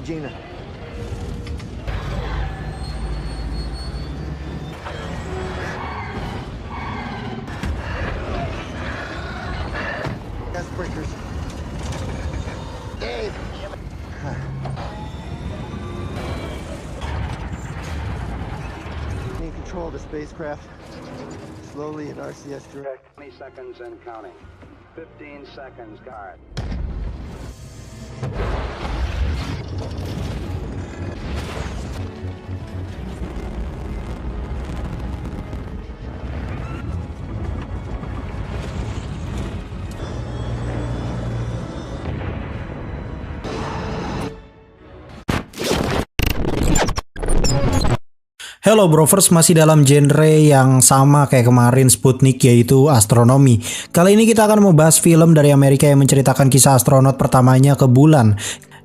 Regina. Gas breakers. Dave! Gain control of the spacecraft. Slowly in RCS direct. 20 seconds and counting. 15 seconds, guard. Hello Brovers, masih dalam genre yang sama kayak kemarin Sputnik, yaitu astronomi. Kali ini kita akan membahas film dari Amerika yang menceritakan kisah astronot pertamanya ke bulan.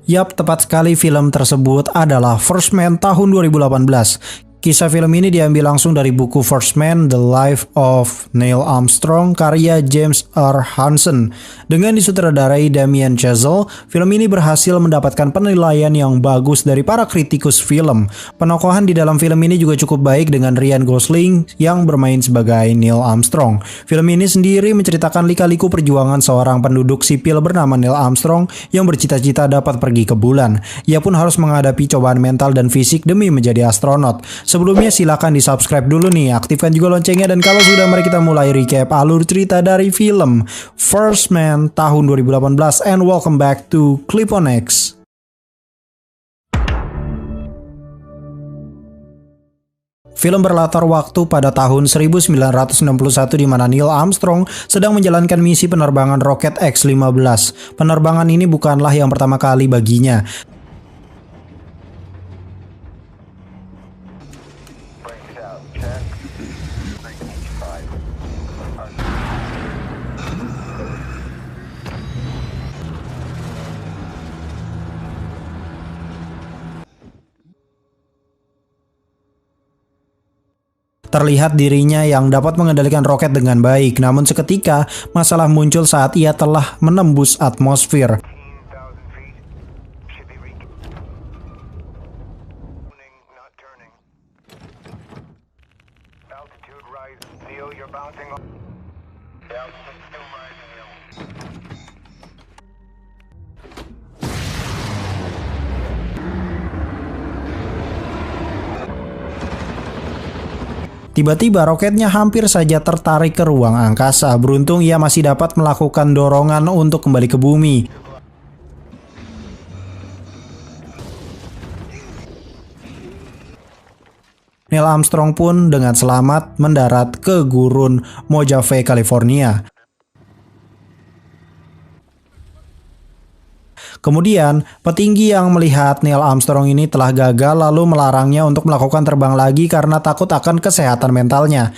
Yap, tepat sekali, film tersebut adalah First Man tahun 2018. Kisah film ini diambil langsung dari buku First Man, The Life of Neil Armstrong, karya James R. Hansen. Dengan disutradarai Damien Chazelle, film ini berhasil mendapatkan penilaian yang bagus dari para kritikus film. Penokohan di dalam film ini juga cukup baik dengan Ryan Gosling yang bermain sebagai Neil Armstrong. Film ini sendiri menceritakan lika-liku perjuangan seorang penduduk sipil bernama Neil Armstrong yang bercita-cita dapat pergi ke bulan. Ia pun harus menghadapi cobaan mental dan fisik demi menjadi astronot. Sebelumnya silakan di subscribe dulu nih, aktifkan juga loncengnya, dan kalau sudah mari kita mulai recap alur cerita dari film First Man tahun 2018, and welcome back to Clip on X. Film berlatar waktu pada tahun 1961 di mana Neil Armstrong sedang menjalankan misi penerbangan roket X-15. Penerbangan ini bukanlah yang pertama kali baginya. Terlihat dirinya yang dapat mengendalikan roket dengan baik, namun seketika masalah muncul saat ia telah menembus atmosfer. Tiba-tiba roketnya hampir saja tertarik ke ruang angkasa. Beruntung ia masih dapat melakukan dorongan untuk kembali ke bumi. Neil Armstrong pun dengan selamat mendarat ke gurun Mojave, California. Kemudian, petinggi yang melihat Neil Armstrong ini telah gagal lalu melarangnya untuk melakukan terbang lagi karena takut akan kesehatan mentalnya.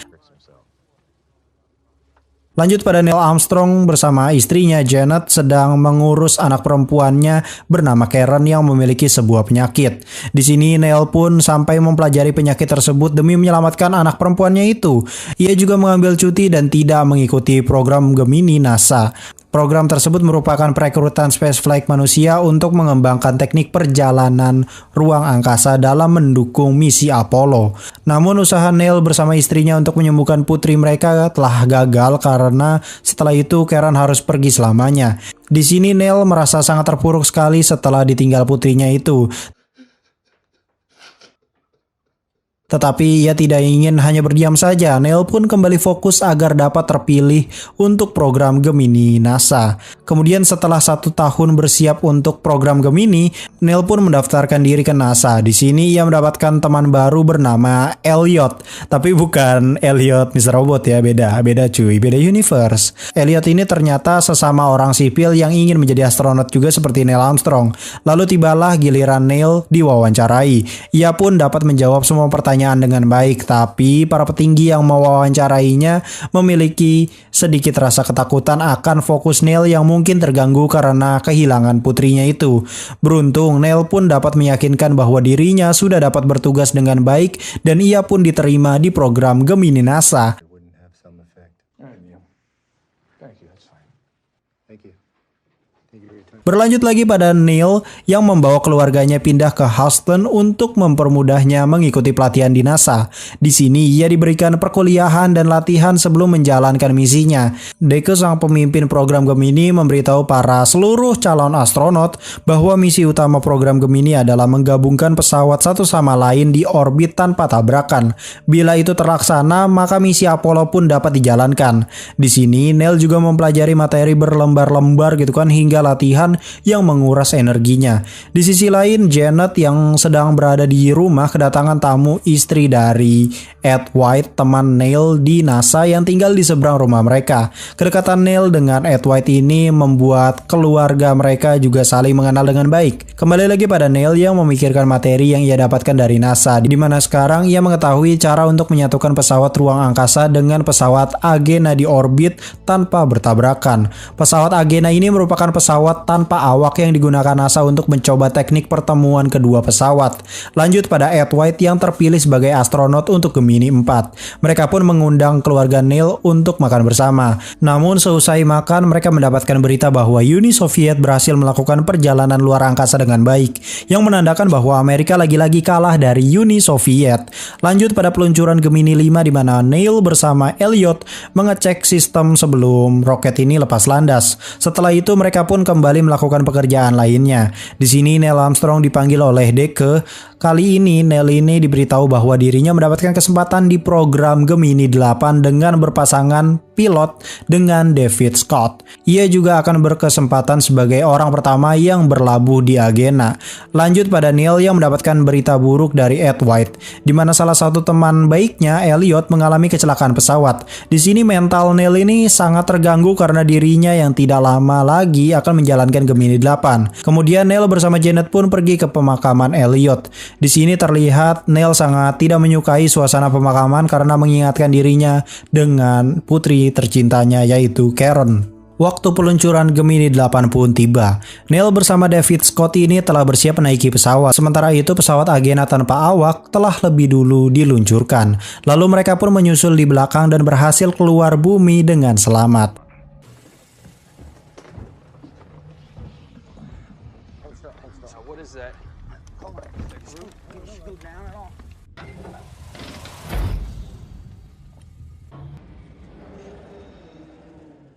Lanjut pada Neil Armstrong bersama istrinya Janet sedang mengurus anak perempuannya bernama Karen yang memiliki sebuah penyakit. Di sini Neil pun sampai mempelajari penyakit tersebut demi menyelamatkan anak perempuannya itu. Ia juga mengambil cuti dan tidak mengikuti program Gemini NASA. Program tersebut merupakan perekrutan spaceflight manusia untuk mengembangkan teknik perjalanan ruang angkasa dalam mendukung misi Apollo. Namun usaha Neil bersama istrinya untuk menyembuhkan putri mereka telah gagal karena setelah itu Karen harus pergi selamanya. Di sini Neil merasa sangat terpuruk sekali setelah ditinggal putrinya itu. Tetapi ia tidak ingin hanya berdiam saja. Neil pun kembali fokus agar dapat terpilih untuk program Gemini NASA. Kemudian setelah 1 tahun bersiap untuk program Gemini, Neil pun mendaftarkan diri ke NASA. Di sini ia mendapatkan teman baru bernama Elliot. Tapi bukan Elliot Mr. Robot ya, beda cuy, beda universe. Elliot ini ternyata sesama orang sipil yang ingin menjadi astronot juga seperti Neil Armstrong. Lalu tibalah giliran Neil diwawancarai. Ia pun dapat menjawab semua pertanyaan dengan baik, tapi para petinggi yang mewawancarainya memiliki sedikit rasa ketakutan akan fokus Neil yang mungkin terganggu karena kehilangan putrinya itu. Beruntung Neil pun dapat meyakinkan bahwa dirinya sudah dapat bertugas dengan baik dan ia pun diterima di program Gemini NASA. Thank you. Thank you for your time. Berlanjut lagi pada Neil yang membawa keluarganya pindah ke Houston untuk mempermudahnya mengikuti pelatihan di NASA. Di sini ia diberikan perkuliahan dan latihan sebelum menjalankan misinya. Deke, sang pemimpin program Gemini, memberitahu para seluruh calon astronot bahwa misi utama program Gemini adalah menggabungkan pesawat satu sama lain di orbit tanpa tabrakan. Bila itu terlaksana, maka misi Apollo pun dapat dijalankan. Di sini Neil juga mempelajari materi berlembar-lembar gitu kan, hingga latihan yang menguras energinya. Di sisi lain, Janet yang sedang berada di rumah kedatangan tamu istri dari Ed White, teman Neil di NASA yang tinggal di seberang rumah mereka. Kedekatan Neil dengan Ed White ini membuat keluarga mereka juga saling mengenal dengan baik. Kembali lagi pada Neil yang memikirkan materi yang ia dapatkan dari NASA, di mana sekarang ia mengetahui cara untuk menyatukan pesawat ruang angkasa dengan pesawat Agena di orbit tanpa bertabrakan. Pesawat Agena ini merupakan pesawat tanpa awak yang digunakan NASA untuk mencoba teknik pertemuan kedua pesawat. Lanjut pada Ed White yang terpilih sebagai astronot untuk Gemini 4. Mereka pun mengundang keluarga Neil untuk makan bersama. Namun seusai makan, mereka mendapatkan berita bahwa Uni Soviet berhasil melakukan perjalanan luar angkasa dengan baik, yang menandakan bahwa Amerika lagi-lagi kalah dari Uni Soviet. Lanjut pada peluncuran Gemini 5 di mana Neil bersama Elliot mengecek sistem sebelum roket ini lepas landas. Setelah itu mereka pun kembali melakukan pekerjaan lainnya. Di sini Neil Armstrong dipanggil oleh Deke. Kali ini Neil ini diberitahu bahwa dirinya mendapatkan kesempatan di program Gemini 8 dengan berpasangan pilot dengan David Scott. Ia juga akan berkesempatan sebagai orang pertama yang berlabuh di Agena. Lanjut pada Neil yang mendapatkan berita buruk dari Ed White, di mana salah satu teman baiknya, Elliot, mengalami kecelakaan pesawat. Di sini mental Neil ini sangat terganggu karena dirinya yang tidak lama lagi akan menjalankan Gemini 8. Kemudian Neil bersama Janet pun pergi ke pemakaman Elliot. Di sini terlihat Neil sangat tidak menyukai suasana pemakaman karena mengingatkan dirinya dengan putri tercintanya yaitu Karen. Waktu peluncuran Gemini 8 pun tiba. Neil bersama David Scott ini telah bersiap menaiki pesawat. Sementara itu pesawat Agena tanpa awak telah lebih dulu diluncurkan. Lalu mereka pun menyusul di belakang dan berhasil keluar bumi dengan selamat. What is that?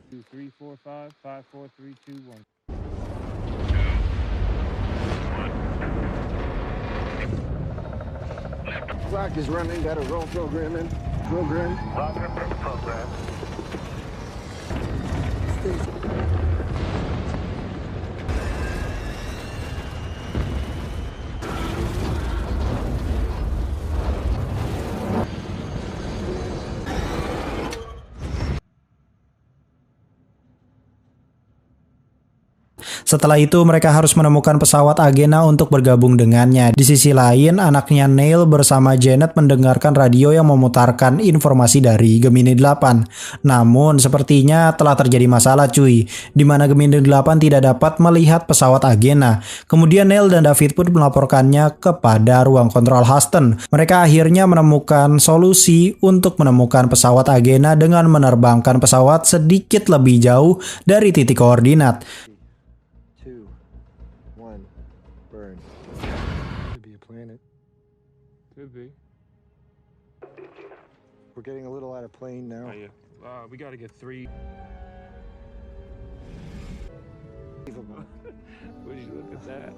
Two, 3, 4, 5, 5, 4, 3, 2, 1. Clock is running, got a roll program. Roger, program. Setelah itu mereka harus menemukan pesawat Agena untuk bergabung dengannya. Di sisi lain, anaknya Neil bersama Janet mendengarkan radio yang memutarkan informasi dari Gemini 8. Namun sepertinya telah terjadi masalah cuy, di mana Gemini 8 tidak dapat melihat pesawat Agena. Kemudian Neil dan David pun melaporkannya kepada ruang kontrol Houston. Mereka akhirnya menemukan solusi untuk menemukan pesawat Agena dengan menerbangkan pesawat sedikit lebih jauh dari titik koordinat. Could be. We're getting a little out of plane now. Oh, yeah. We gotta get 3. Would you look at that?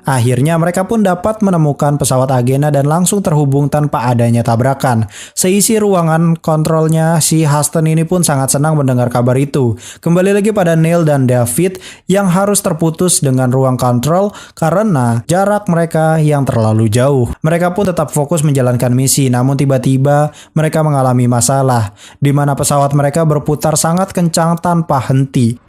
Akhirnya mereka pun dapat menemukan pesawat Agena dan langsung terhubung tanpa adanya tabrakan. Seisi ruangan kontrolnya si Houston ini pun sangat senang mendengar kabar itu. Kembali lagi pada Neil dan David yang harus terputus dengan ruang kontrol karena jarak mereka yang terlalu jauh. Mereka pun tetap fokus menjalankan misi, namun tiba-tiba mereka mengalami masalah, di mana pesawat mereka berputar sangat kencang tanpa henti.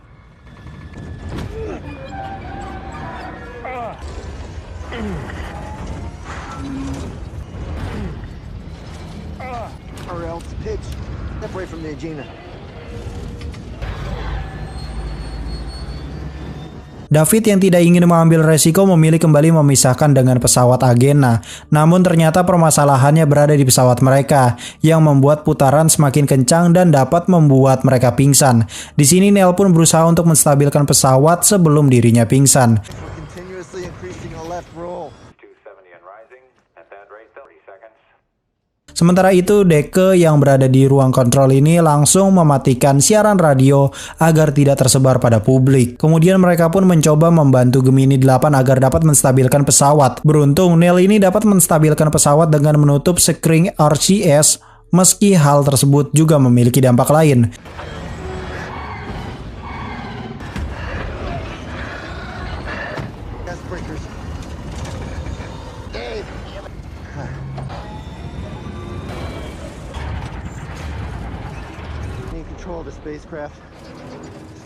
Pitch. Step away from the Agena. David yang tidak ingin mengambil resiko memilih kembali memisahkan dengan pesawat Agena. Namun ternyata permasalahannya berada di pesawat mereka yang membuat putaran semakin kencang dan dapat membuat mereka pingsan. Di sini Neil pun berusaha untuk menstabilkan pesawat sebelum dirinya pingsan. Continuously increasing the left roll. Sementara itu, Deke yang berada di ruang kontrol ini langsung mematikan siaran radio agar tidak tersebar pada publik. Kemudian mereka pun mencoba membantu Gemini 8 agar dapat menstabilkan pesawat. Beruntung, Neil ini dapat menstabilkan pesawat dengan menutup sekring RCS, meski hal tersebut juga memiliki dampak lain. Gas breakers. Dave. Gain control of the spacecraft.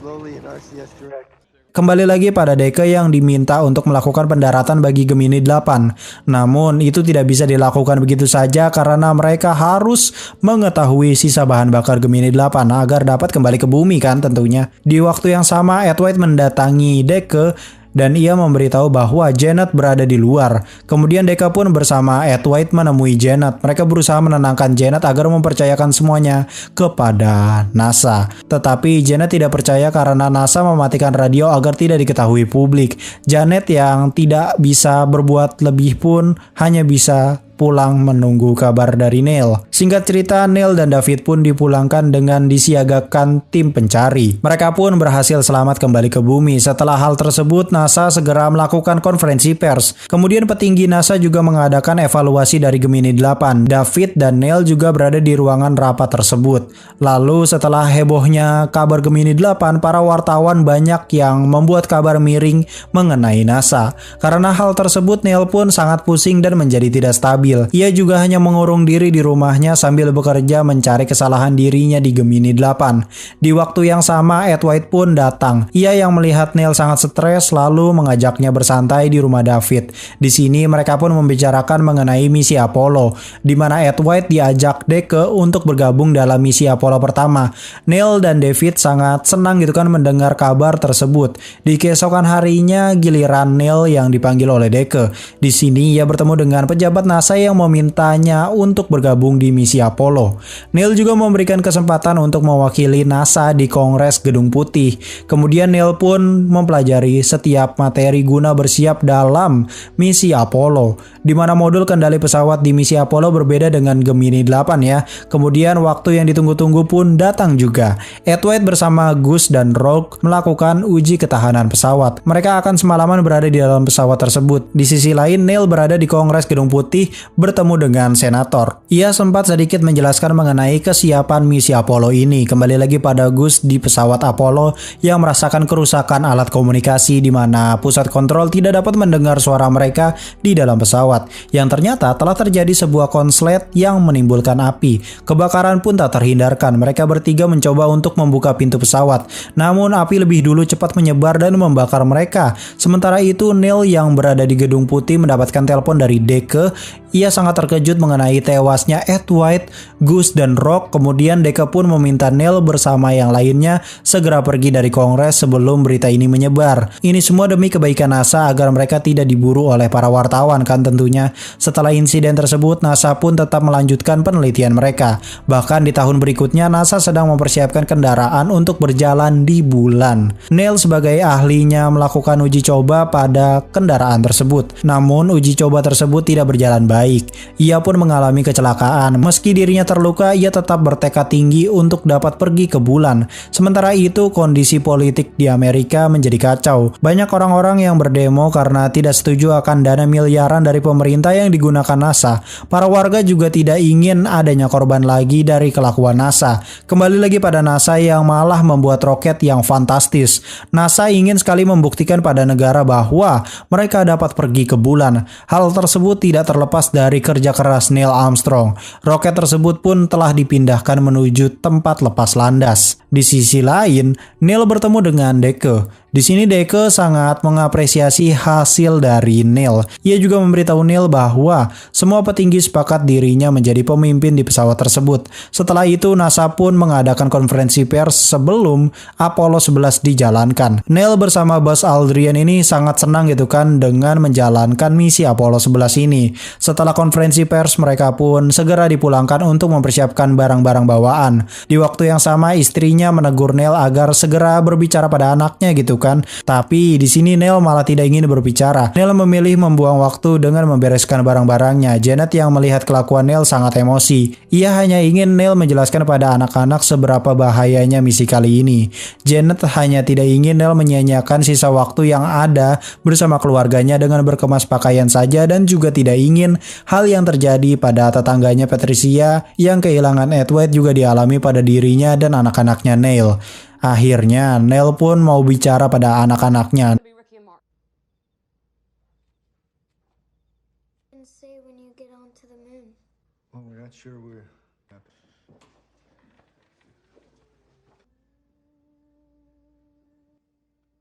Slowly in RCS direct. Kembali lagi pada Deke yang diminta untuk melakukan pendaratan bagi Gemini 8. Namun itu tidak bisa dilakukan begitu saja karena mereka harus mengetahui sisa bahan bakar Gemini 8 agar dapat kembali ke bumi kan tentunya. Di waktu yang sama, Ed White mendatangi Deke dan ia memberitahu bahwa Janet berada di luar. Kemudian Deke pun bersama Ed White menemui Janet. Mereka berusaha menenangkan Janet agar mempercayakan semuanya kepada NASA. Tetapi Janet tidak percaya karena NASA mematikan radio agar tidak diketahui publik. Janet yang tidak bisa berbuat lebih pun hanya bisa pulang menunggu kabar dari Neil. Singkat cerita, Neil dan David pun dipulangkan dengan disiagakan tim pencari. Mereka pun berhasil selamat kembali ke bumi. Setelah hal tersebut, NASA segera melakukan konferensi pers. Kemudian petinggi NASA juga mengadakan evaluasi dari Gemini 8. David dan Neil juga berada di ruangan rapat tersebut. Lalu setelah hebohnya kabar Gemini 8, para wartawan banyak yang membuat kabar miring mengenai NASA. Karena hal tersebut, Neil pun sangat pusing dan menjadi tidak stabil. Ia juga hanya mengurung diri di rumahnya sambil bekerja mencari kesalahan dirinya di Gemini 8. Di waktu yang sama, Ed White pun datang. Ia yang melihat Neil sangat stres lalu mengajaknya bersantai di rumah David. Di sini mereka pun membicarakan mengenai misi Apollo, di mana Ed White diajak Deke untuk bergabung dalam misi Apollo pertama. Neil dan David sangat senang gitu kan mendengar kabar tersebut. Di keesokan harinya giliran Neil yang dipanggil oleh Deke. Di sini ia bertemu dengan pejabat NASA yang memintanya untuk bergabung di misi Apollo. Neil juga memberikan kesempatan untuk mewakili NASA di Kongres Gedung Putih. Kemudian Neil pun mempelajari setiap materi guna bersiap dalam misi Apollo, di mana modul kendali pesawat di misi Apollo berbeda dengan Gemini 8 ya. Kemudian waktu yang ditunggu-tunggu pun datang juga. Ed White bersama Gus dan Rogue melakukan uji ketahanan pesawat. Mereka akan semalaman berada di dalam pesawat tersebut. Di sisi lain, Neil berada di Kongres Gedung Putih bertemu dengan senator. Ia sempat sedikit menjelaskan mengenai kesiapan misi Apollo ini. Kembali lagi pada Gus di pesawat Apollo yang merasakan kerusakan alat komunikasi di mana pusat kontrol tidak dapat mendengar suara mereka di dalam pesawat. Yang ternyata telah terjadi sebuah konslet yang menimbulkan api. Kebakaran pun tak terhindarkan. Mereka bertiga mencoba untuk membuka pintu pesawat. Namun api lebih dulu cepat menyebar dan membakar mereka. Sementara itu Neil yang berada di Gedung Putih mendapatkan telepon dari Deke. Ia sangat terkejut mengenai tewasnya Ed White, Gus, dan Rogue. Kemudian Deke pun meminta Neil bersama yang lainnya segera pergi dari Kongres sebelum berita ini menyebar. Ini semua demi kebaikan NASA agar mereka tidak diburu oleh para wartawan kan tentunya. Setelah insiden tersebut, NASA pun tetap melanjutkan penelitian mereka. Bahkan di tahun berikutnya, NASA sedang mempersiapkan kendaraan untuk berjalan di bulan. Neil sebagai ahlinya melakukan uji coba pada kendaraan tersebut. Namun uji coba tersebut tidak berjalan baik. Ia pun mengalami kecelakaan. Meski dirinya terluka, ia tetap bertekad tinggi untuk dapat pergi ke bulan. Sementara itu, kondisi politik di Amerika menjadi kacau. Banyak orang-orang yang berdemo karena tidak setuju akan dana miliaran dari pemerintah yang digunakan NASA. Para warga juga tidak ingin adanya korban lagi dari kelakuan NASA. Kembali lagi pada NASA yang malah membuat roket yang fantastis. NASA ingin sekali membuktikan pada negara bahwa mereka dapat pergi ke bulan. Hal tersebut tidak terlepas dari kerja keras Neil Armstrong. Roket tersebut pun telah dipindahkan menuju tempat lepas landas. Di sisi lain, Neil bertemu dengan Deke. Di sini Deke sangat mengapresiasi hasil dari Neil. Ia juga memberitahu Neil bahwa semua petinggi sepakat dirinya menjadi pemimpin di pesawat tersebut. Setelah itu NASA pun mengadakan konferensi pers sebelum Apollo 11 dijalankan. Neil bersama Buzz Aldrin ini sangat senang gitu kan dengan menjalankan misi Apollo 11 ini. Setelah konferensi pers mereka pun segera dipulangkan untuk mempersiapkan barang-barang bawaan. Di waktu yang sama istrinya menegur Neil agar segera berbicara pada anaknya gitu kan. Tapi di sini Neil malah tidak ingin berbicara. Neil memilih membuang waktu dengan membereskan barang-barangnya. Janet yang melihat kelakuan Neil sangat emosi. Ia hanya ingin Neil menjelaskan pada anak-anak seberapa bahayanya misi kali ini. Janet hanya tidak ingin Neil menyia-nyiakan sisa waktu yang ada bersama keluarganya dengan berkemas pakaian saja, dan juga tidak ingin hal yang terjadi pada tetangganya Patricia yang kehilangan Edward juga dialami pada dirinya dan anak-anaknya Neil. Akhirnya Neil pun mau bicara pada anak-anaknya.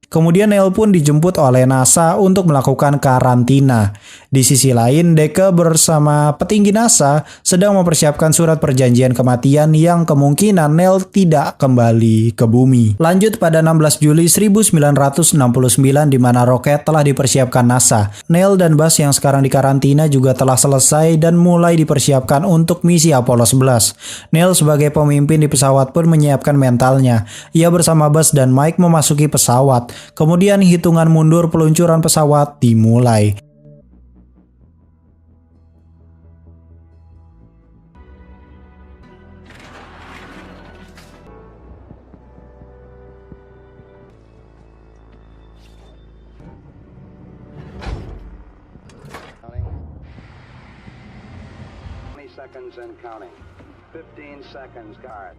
Kemudian Neil pun dijemput oleh NASA untuk melakukan karantina. Di sisi lain, Deke bersama petinggi NASA sedang mempersiapkan surat perjanjian kematian yang kemungkinan Neil tidak kembali ke bumi. Lanjut pada 16 Juli 1969 di mana roket telah dipersiapkan NASA. Neil dan Buzz yang sekarang di karantina juga telah selesai dan mulai dipersiapkan untuk misi Apollo 11. Neil sebagai pemimpin di pesawat pun menyiapkan mentalnya. Ia bersama Buzz dan Mike memasuki pesawat. Kemudian hitungan mundur peluncuran pesawat dimulai. Counting. 20 seconds and counting. 15 seconds, guard.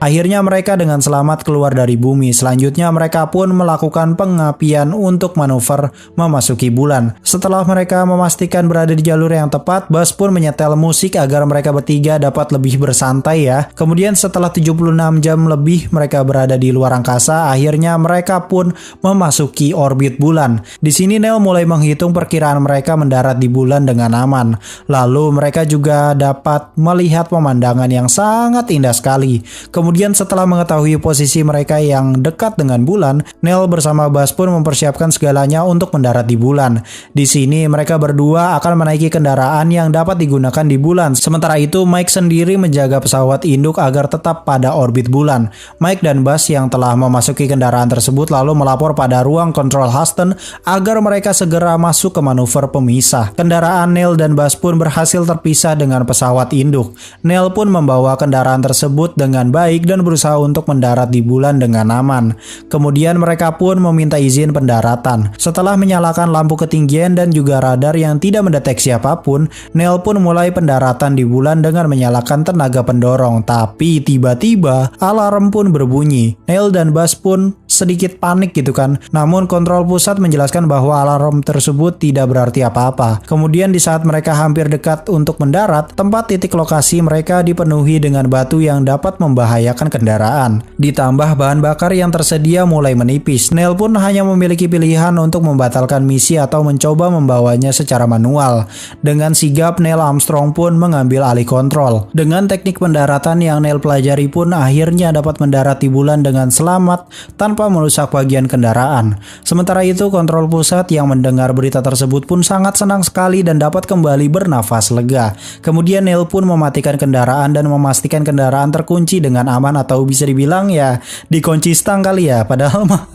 Akhirnya mereka dengan selamat keluar dari bumi. Selanjutnya mereka pun melakukan pengapian untuk manuver memasuki bulan. Setelah mereka memastikan berada di jalur yang tepat, Buzz pun menyetel musik agar mereka bertiga dapat lebih bersantai ya. Kemudian setelah 76 jam lebih mereka berada di luar angkasa, akhirnya mereka pun memasuki orbit bulan. Di sini Neil mulai menghitung perkiraan mereka mendarat di bulan dengan aman. Lalu mereka juga dapat melihat pemandangan yang sangat indah sekali. Kemudian setelah mengetahui posisi mereka yang dekat dengan bulan, Neil bersama Buzz pun mempersiapkan segalanya untuk mendarat di bulan. Di sini mereka berdua akan menaiki kendaraan yang dapat digunakan di bulan. Sementara itu Mike sendiri menjaga pesawat induk agar tetap pada orbit bulan. Mike dan Buzz yang telah memasuki kendaraan tersebut lalu melapor pada ruang kontrol Houston agar mereka segera masuk ke manuver pemisah. Kendaraan Neil dan Buzz pun berhasil terpisah dengan pesawat induk. Neil pun membawa kendaraan tersebut dengan baik dan berusaha untuk mendarat di bulan dengan aman. Kemudian mereka pun meminta izin pendaratan. Setelah menyalakan lampu ketinggian dan juga radar yang tidak mendeteksi apapun, Neil pun mulai pendaratan di bulan dengan menyalakan tenaga pendorong. Tapi tiba-tiba alarm pun berbunyi. Neil dan Buzz pun sedikit panik gitu kan. Namun kontrol pusat menjelaskan bahwa alarm tersebut tidak berarti apa-apa. Kemudian di saat mereka hampir dekat untuk mendarat, tempat titik lokasi mereka dipenuhi dengan batu yang dapat membahayakan kendaraan. Ditambah bahan bakar yang tersedia mulai menipis. Neil pun hanya memiliki pilihan untuk membatalkan misi atau mencoba membawanya secara manual. Dengan sigap Neil Armstrong pun mengambil alih kontrol. Dengan teknik pendaratan yang Neil pelajari pun akhirnya dapat mendarat di bulan dengan selamat tanpa merusak bagian kendaraan. Sementara itu kontrol pusat yang mendengar berita tersebut pun sangat senang sekali dan dapat kembali bernafas lega. Kemudian Neil pun mematikan kendaraan dan memastikan kendaraan terkunci dengan aman, atau bisa dibilang ya dikunci stang kali ya, padahal mah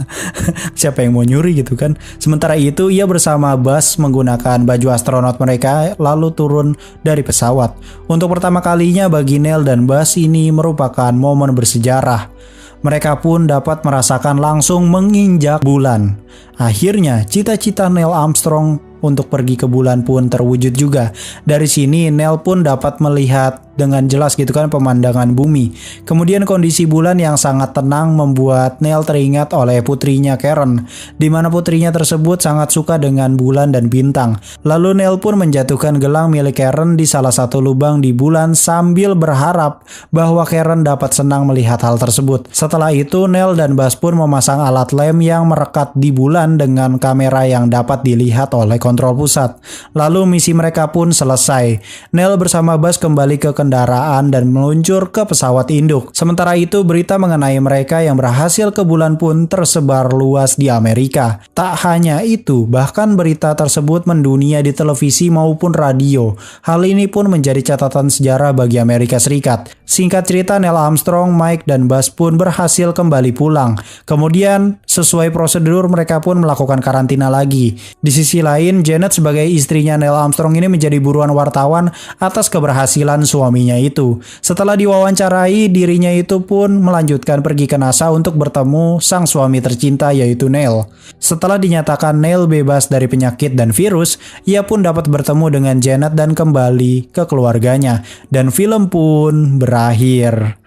siapa yang mau nyuri gitu kan. Sementara itu ia bersama Buzz menggunakan baju astronot mereka lalu turun dari pesawat. Untuk pertama kalinya bagi Neil dan Buzz ini merupakan momen bersejarah. Mereka pun dapat merasakan langsung menginjak bulan. Akhirnya cita-cita Neil Armstrong untuk pergi ke bulan pun terwujud juga. Dari sini Neil pun dapat melihat dengan jelas gitu kan pemandangan bumi. Kemudian kondisi bulan yang sangat tenang membuat Neil teringat oleh putrinya Karen, di mana putrinya tersebut sangat suka dengan bulan dan bintang. Lalu Neil pun menjatuhkan gelang milik Karen di salah satu lubang di bulan sambil berharap bahwa Karen dapat senang melihat hal tersebut. Setelah itu Neil dan Buzz pun memasang alat lem yang merekat di bulan dengan kamera yang dapat dilihat oleh kontrol pusat. Lalu misi mereka pun selesai. Neil bersama Buzz kembali ke kendaraan dan meluncur ke pesawat induk. Sementara itu berita mengenai mereka yang berhasil ke bulan pun tersebar luas di Amerika. Tak hanya itu, bahkan berita tersebut mendunia di televisi maupun radio. Hal ini pun menjadi catatan sejarah bagi Amerika Serikat. Singkat cerita, Neil Armstrong, Mike, dan Buzz pun berhasil kembali pulang. Kemudian sesuai prosedur mereka pun melakukan karantina lagi. Di sisi lain, Janet sebagai istrinya Neil Armstrong ini menjadi buruan wartawan atas keberhasilan suaminya itu. Setelah diwawancarai, dirinya itu pun melanjutkan pergi ke NASA untuk bertemu sang suami tercinta yaitu Neil. Setelah dinyatakan Neil bebas dari penyakit dan virus, ia pun dapat bertemu dengan Janet dan kembali ke keluarganya. Dan film pun berakhir.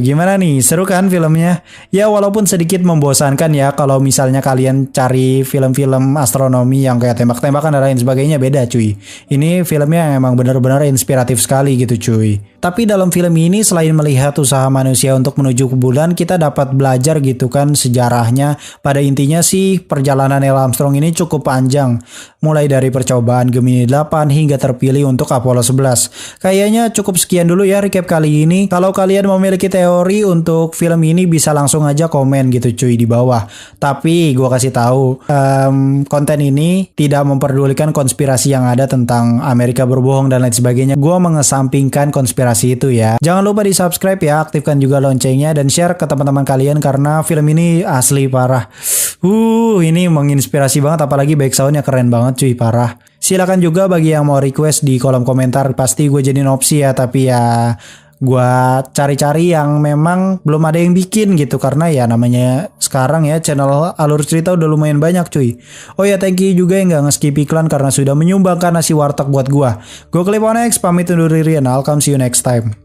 Gimana nih? Seru kan filmnya? Ya walaupun sedikit membosankan ya kalau misalnya kalian cari film-film astronomi yang kayak tembak-tembakan dan lain sebagainya, beda cuy. Ini filmnya yang emang benar-benar inspiratif sekali gitu cuy. Tapi dalam film ini selain melihat usaha manusia untuk menuju ke bulan, kita dapat belajar gitu kan sejarahnya. Pada intinya sih perjalanan Neil Armstrong ini cukup panjang. Mulai dari percobaan Gemini 8 hingga terpilih untuk Apollo 11. Kayaknya cukup sekian dulu ya recap kali ini. Kalau kalian memiliki teori untuk film ini bisa langsung aja komen gitu cuy di bawah. Tapi gua kasih tahu konten ini tidak memperdulikan konspirasi yang ada tentang Amerika berbohong dan lain sebagainya. Gua mengesampingkan konspirasi itu ya. Jangan lupa di subscribe ya, aktifkan juga loncengnya dan share ke teman-teman kalian karena film ini asli parah. Ini menginspirasi banget, apalagi back soundnya keren banget cuy, parah. Silakan juga bagi yang mau request di kolom komentar, pasti gue jadiin opsi ya, tapi ya gue cari-cari yang memang belum ada yang bikin gitu karena ya namanya sekarang ya channel alur cerita udah lumayan banyak cuy. Oh ya, thank you juga yang gak nge-skip iklan karena sudah menyumbangkan nasi warteg buat gue. Gue Cliponex pamit undur diri and I'll come see you next time.